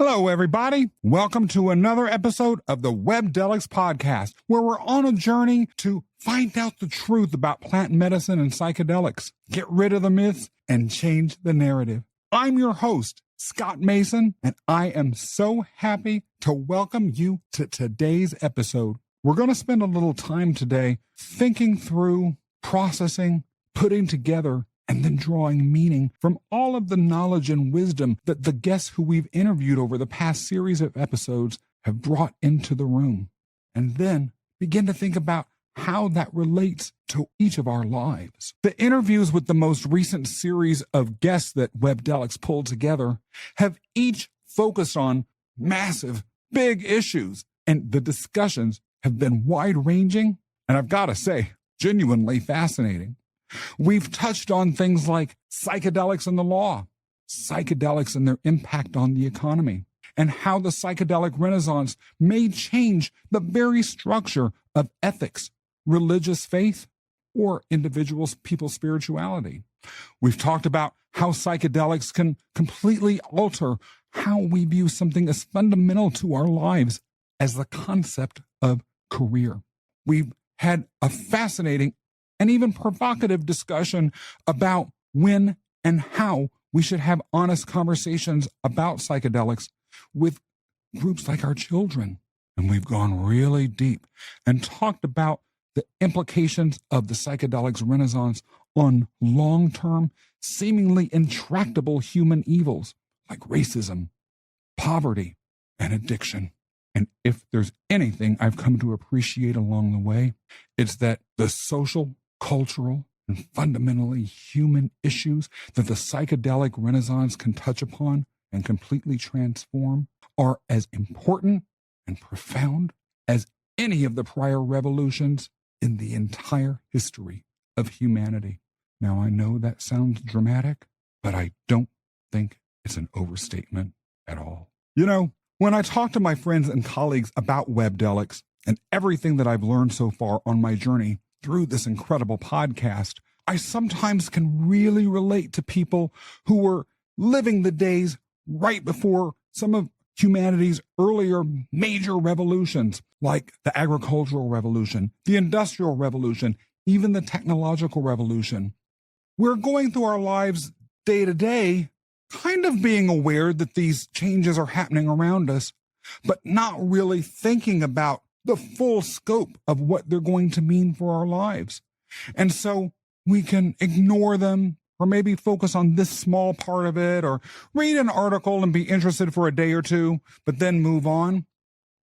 Hello, everybody. Welcome to another episode of the Webdelics podcast, where we're on a journey to find out the truth about plant medicine and psychedelics, get rid of the myths, and change the narrative. I'm your host, Scott Mason, and I am so happy to welcome you to today's episode. We're going to spend a little time today thinking through, processing, putting together, and then drawing meaning from all of the knowledge and wisdom that the guests who we've interviewed over the past series of episodes have brought into the room. And then begin to think about how that relates to each of our lives. The interviews with the most recent series of guests that Webdelics pulled together have each focused on massive, big issues, and the discussions have been wide-ranging, and I've got to say, genuinely fascinating. We've touched on things like psychedelics and the law, psychedelics and their impact on the economy, and how the psychedelic renaissance may change the very structure of ethics, religious faith, or people's spirituality. We've talked about how psychedelics can completely alter how we view something as fundamental to our lives as the concept of career. We've had a fascinating and even provocative discussion about when and how we should have honest conversations about psychedelics with groups like our children. And we've gone really deep and talked about the implications of the psychedelics renaissance on long-term, seemingly intractable human evils like racism, poverty, and addiction. And if there's anything I've come to appreciate along the way, it's that the social, cultural, and fundamentally human issues that the psychedelic renaissance can touch upon and completely transform are as important and profound as any of the prior revolutions in the entire history of humanity. Now, I know that sounds dramatic, but I don't think it's an overstatement at all. You know, when I talk to my friends and colleagues about Webdelics and everything that I've learned so far on my journey through this incredible podcast, I sometimes can really relate to people who were living the days right before some of humanity's earlier major revolutions, like the agricultural revolution, the industrial revolution, even the technological revolution. We're going through our lives day to day, kind of being aware that these changes are happening around us, but not really thinking about the full scope of what they're going to mean for our lives. And so we can ignore them or maybe focus on this small part of it or read an article and be interested for a day or two, but then move on,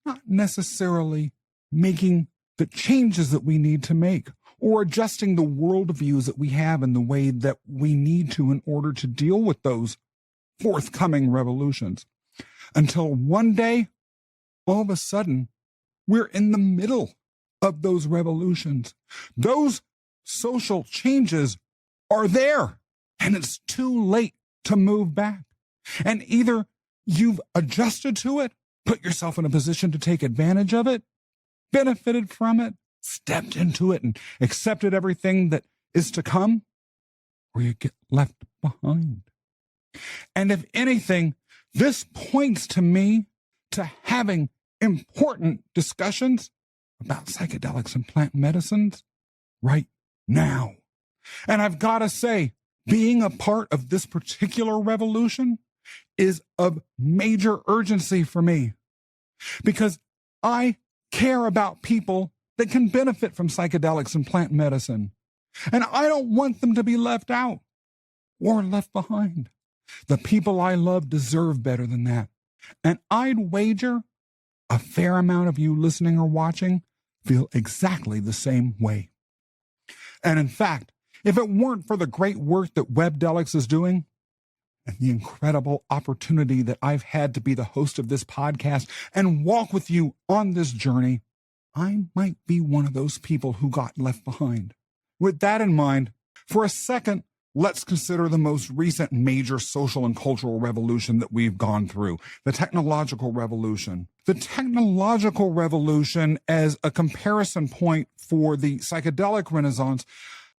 not necessarily making the changes that we need to make or adjusting the worldviews that we have in the way that we need to in order to deal with those forthcoming revolutions. Until one day, all of a sudden, we're in the middle of those revolutions. Those social changes are there, and it's too late to move back. And either you've adjusted to it, put yourself in a position to take advantage of it, benefited from it, stepped into it, and accepted everything that is to come, or you get left behind. And if anything, this points to me to having important discussions about psychedelics and plant medicines right now. And I've got to say, being a part of this particular revolution is of major urgency for me because I care about people that can benefit from psychedelics and plant medicine. And I don't want them to be left out or left behind. The people I love deserve better than that. And I'd wager a fair amount of you listening or watching feel exactly the same way. And in fact, if it weren't for the great work that Webdelics is doing and the incredible opportunity that I've had to be the host of this podcast and walk with you on this journey, I might be one of those people who got left behind. With that in mind, for a second, let's consider the most recent major social and cultural revolution that we've gone through, the technological revolution. The technological revolution as a comparison point for the psychedelic renaissance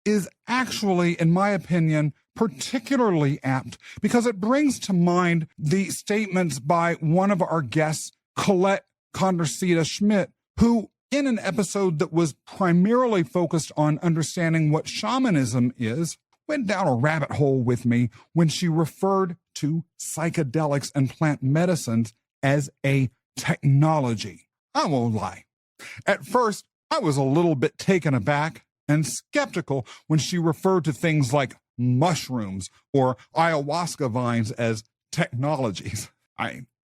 is actually, in my opinion, particularly apt because it brings to mind the statements by one of our guests, Colette Condorcet-Schmidt, who in an episode that was primarily focused on understanding what shamanism is, went down a rabbit hole with me when she referred to psychedelics and plant medicines as a technology. I won't lie. At first, I was a little bit taken aback and skeptical when she referred to things like mushrooms or ayahuasca vines as technologies.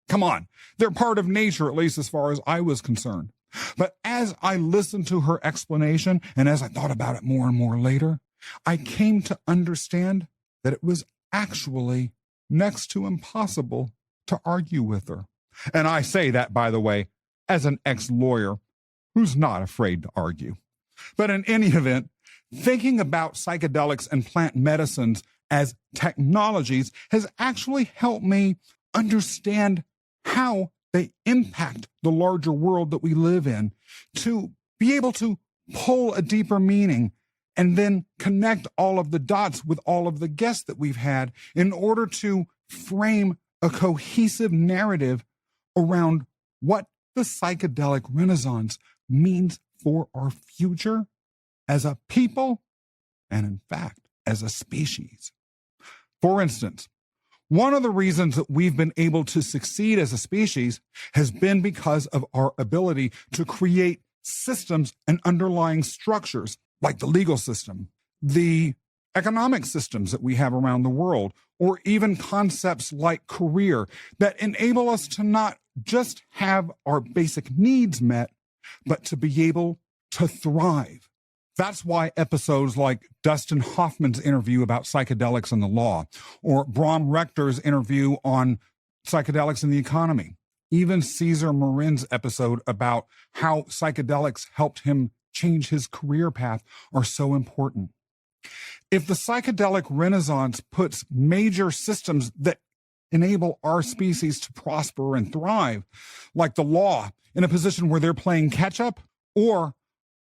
Come on, they're part of nature, at least as far as I was concerned. But as I listened to her explanation and as I thought about it more and more later, I came to understand that it was actually next to impossible to argue with her. And I say that, by the way, as an ex-lawyer who's not afraid to argue. But in any event, thinking about psychedelics and plant medicines as technologies has actually helped me understand how they impact the larger world that we live in, to be able to pull a deeper meaning and then connect all of the dots with all of the guests that we've had in order to frame a cohesive narrative around what the psychedelic renaissance means for our future as a people and, in fact, as a species. For instance, one of the reasons that we've been able to succeed as a species has been because of our ability to create systems and underlying structures like the legal system, the economic systems that we have around the world, or even concepts like career that enable us to not just have our basic needs met, but to be able to thrive. That's why episodes like Dustin Hoffman's interview about psychedelics and the law, or Bram Rector's interview on psychedelics and the economy, even Cesar Marin's episode about how psychedelics helped him change his career path are so important. If the psychedelic renaissance puts major systems that enable our species to prosper and thrive, like the law, in a position where they're playing catch up, or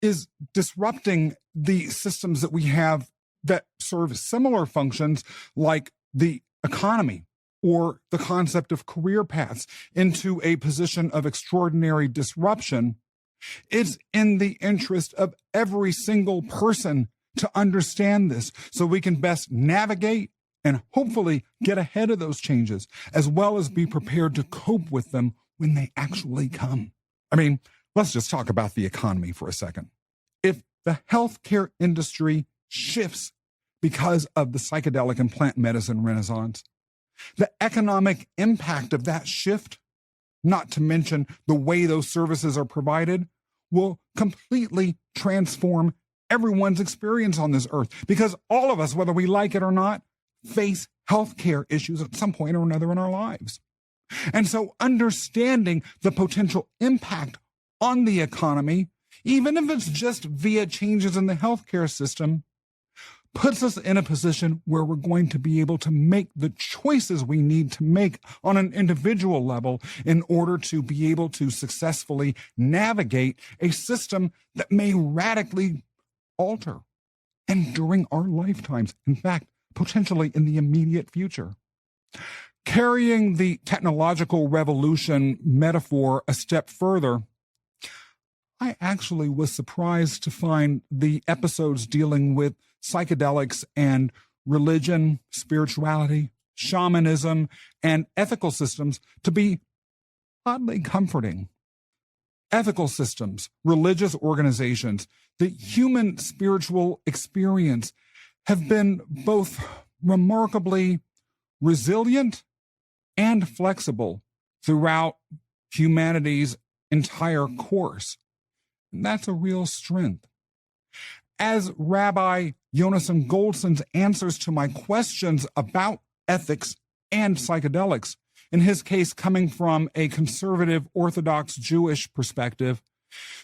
is disrupting the systems that we have that serve similar functions, like the economy or the concept of career paths, into a position of extraordinary disruption, it's in the interest of every single person to understand this so we can best navigate and hopefully get ahead of those changes, as well as be prepared to cope with them when they actually come. I mean, let's just talk about the economy for a second. If the healthcare industry shifts because of the psychedelic and plant medicine renaissance, the economic impact of that shift, not to mention the way those services are provided, will completely transform everyone's experience on this earth, because all of us, whether we like it or not, face healthcare issues at some point or another in our lives. And so understanding the potential impact on the economy, even if it's just via changes in the healthcare system, puts us in a position where we're going to be able to make the choices we need to make on an individual level in order to be able to successfully navigate a system that may radically alter and during our lifetimes. In fact, potentially in the immediate future. Carrying the technological revolution metaphor a step further, I actually was surprised to find the episodes dealing with psychedelics and religion, spirituality, shamanism, and ethical systems to be oddly comforting. Ethical systems, religious organizations, the human spiritual experience have been both remarkably resilient and flexible throughout humanity's entire course. And that's a real strength. As Rabbi Yonason Goldson's answers to my questions about ethics and psychedelics, in his case coming from a conservative Orthodox Jewish perspective,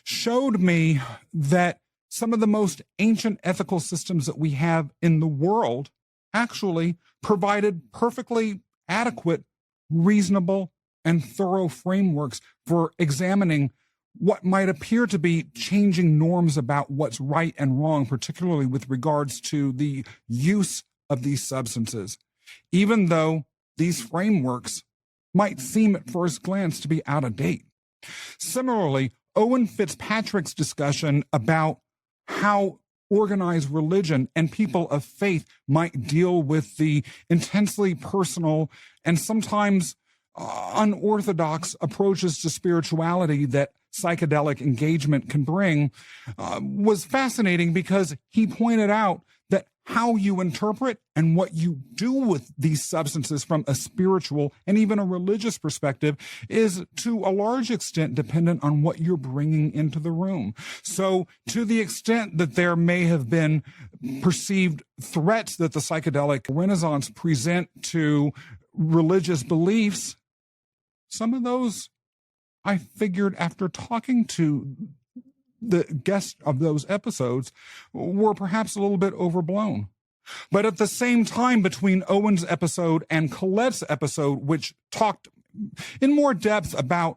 showed me that some of the most ancient ethical systems that we have in the world actually provided perfectly adequate, reasonable, and thorough frameworks for examining what might appear to be changing norms about what's right and wrong, particularly with regards to the use of these substances, even though these frameworks might seem at first glance to be out of date. Similarly, Owen Fitzpatrick's discussion about how organized religion and people of faith might deal with the intensely personal and sometimes unorthodox approaches to spirituality that psychedelic engagement can bring was fascinating, because he pointed out that how you interpret and what you do with these substances from a spiritual and even a religious perspective is to a large extent dependent on what you're bringing into the room. So to the extent that there may have been perceived threats that the psychedelic renaissance present to religious beliefs, some of those, I figured after talking to the guests of those episodes, were perhaps a little bit overblown. But at the same time, between Owen's episode and Colette's episode, which talked in more depth about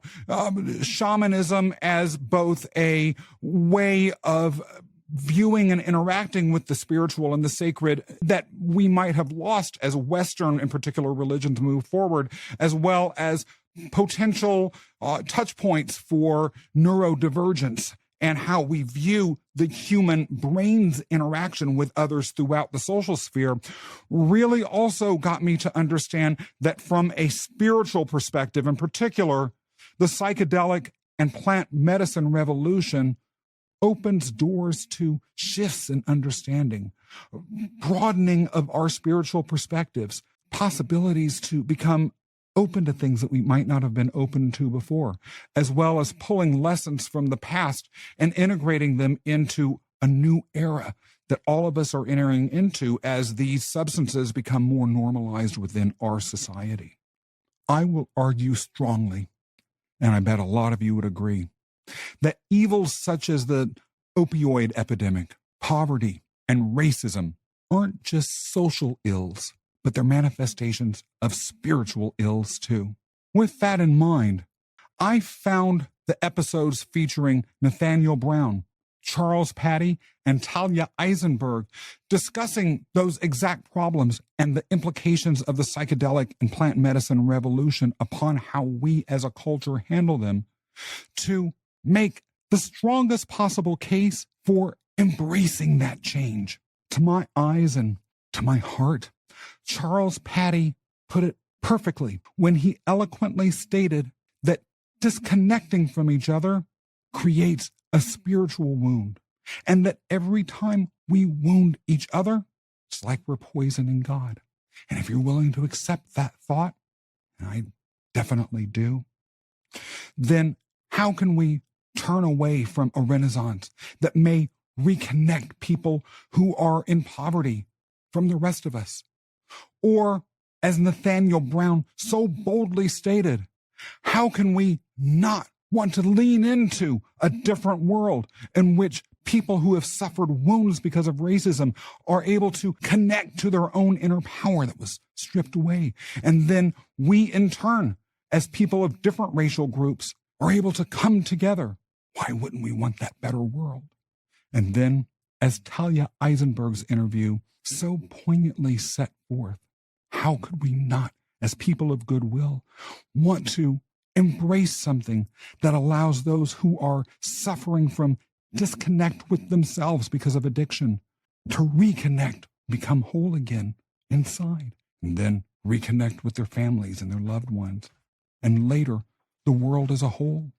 shamanism as both a way of viewing and interacting with the spiritual and the sacred that we might have lost as Western, in particular, religions move forward, as well as potential touch points for neurodivergence and how we view the human brain's interaction with others throughout the social sphere, really also got me to understand that from a spiritual perspective, in particular, the psychedelic and plant medicine revolution opens doors to shifts in understanding, broadening of our spiritual perspectives, possibilities to become open to things that we might not have been open to before, as well as pulling lessons from the past and integrating them into a new era that all of us are entering into as these substances become more normalized within our society. I will argue strongly, and I bet a lot of you would agree, that evils such as the opioid epidemic, poverty, and racism aren't just social ills, but they're manifestations of spiritual ills too. With that in mind, I found the episodes featuring Nathaniel Brown, Charles Patty, and Talia Eisenberg discussing those exact problems and the implications of the psychedelic and plant medicine revolution upon how we as a culture handle them, to make the strongest possible case for embracing that change. To my eyes and to my heart, Charles Patty put it perfectly when he eloquently stated that disconnecting from each other creates a spiritual wound, and that every time we wound each other, it's like we're poisoning God. And if you're willing to accept that thought, and I definitely do, then how can we turn away from a renaissance that may reconnect people who are in poverty from the rest of us? Or, as Nathaniel Brown so boldly stated, how can we not want to lean into a different world in which people who have suffered wounds because of racism are able to connect to their own inner power that was stripped away? And then we, in turn, as people of different racial groups, are able to come together. Why wouldn't we want that better world? And then, as Talia Eisenberg's interview so poignantly set forth, how could we not, as people of goodwill, want to embrace something that allows those who are suffering from disconnect with themselves because of addiction to reconnect, become whole again inside, and then reconnect with their families and their loved ones, and later the world as a whole?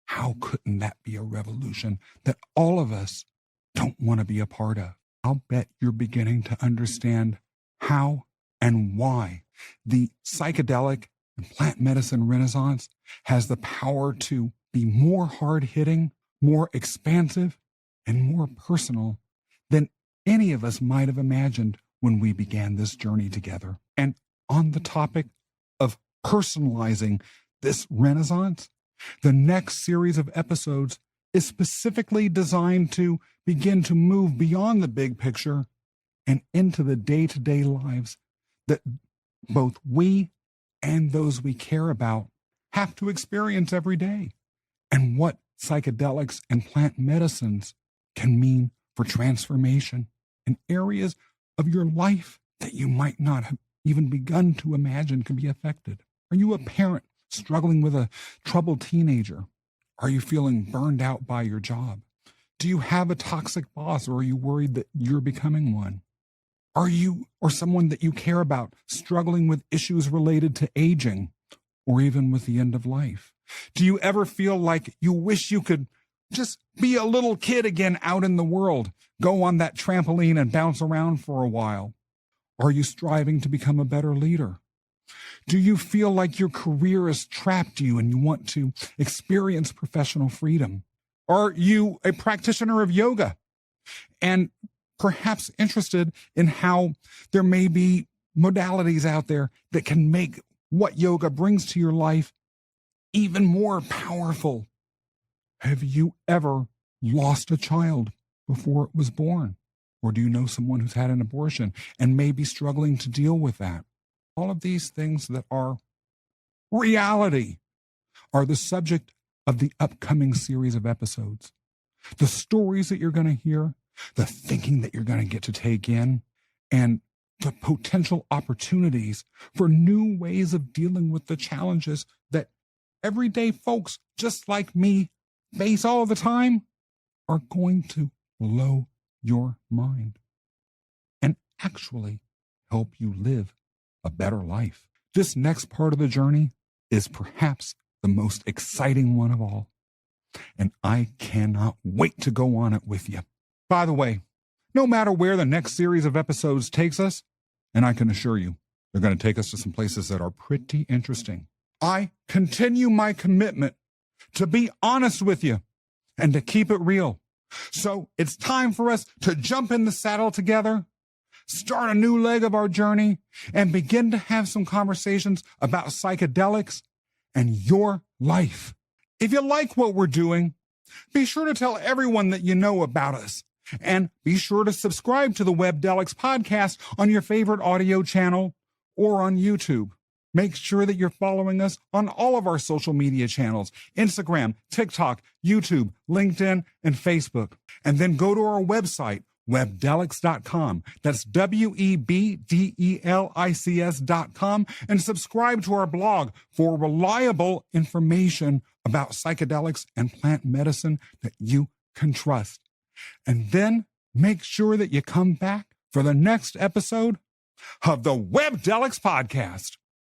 How couldn't that be a revolution that all of us don't want to be a part of? I'll bet you're beginning to understand how and why the psychedelic and plant medicine renaissance has the power to be more hard-hitting, more expansive, and more personal than any of us might have imagined when we began this journey together. And on the topic of personalizing this renaissance, the next series of episodes is specifically designed to begin to move beyond the big picture and into the day-to-day lives that both we and those we care about have to experience every day, and what psychedelics and plant medicines can mean for transformation in areas of your life that you might not have even begun to imagine could be affected? Are you a parent struggling with a troubled teenager? Are you feeling burned out by your job? Do you have a toxic boss, or are you worried that you're becoming one? Are you or someone that you care about struggling with issues related to aging or even with the end of life? Do you ever feel like you wish you could just be a little kid again out in the world, go on that trampoline and bounce around for a while? Are you striving to become a better leader? Do you feel like your career has trapped you and you want to experience professional freedom? Are you a practitioner of yoga and perhaps interested in how there may be modalities out there that can make what yoga brings to your life even more powerful? Have you ever lost a child before it was born? Or do you know someone who's had an abortion and may be struggling to deal with that? All of these things that are reality are the subject of the upcoming series of episodes. The stories that you're going to hear, the thinking that you're going to get to take in, and the potential opportunities for new ways of dealing with the challenges that everyday folks just like me face all the time are going to blow your mind and actually help you live a better life. This next part of the journey is perhaps the most exciting one of all, and I cannot wait to go on it with you. By the way, no matter where the next series of episodes takes us, and I can assure you, they're going to take us to some places that are pretty interesting, I continue my commitment to be honest with you and to keep it real. So it's time for us to jump in the saddle together, start a new leg of our journey, and begin to have some conversations about psychedelics and your life. If you like what we're doing, be sure to tell everyone that you know about us. And be sure to subscribe to the Webdelics podcast on your favorite audio channel or on YouTube. Make sure that you're following us on all of our social media channels: Instagram, TikTok, YouTube, LinkedIn, and Facebook. And then go to our website, Webdelics.com. That's Webdelics.com, and subscribe to our blog for reliable information about psychedelics and plant medicine that you can trust. And then make sure that you come back for the next episode of the Webdelics podcast.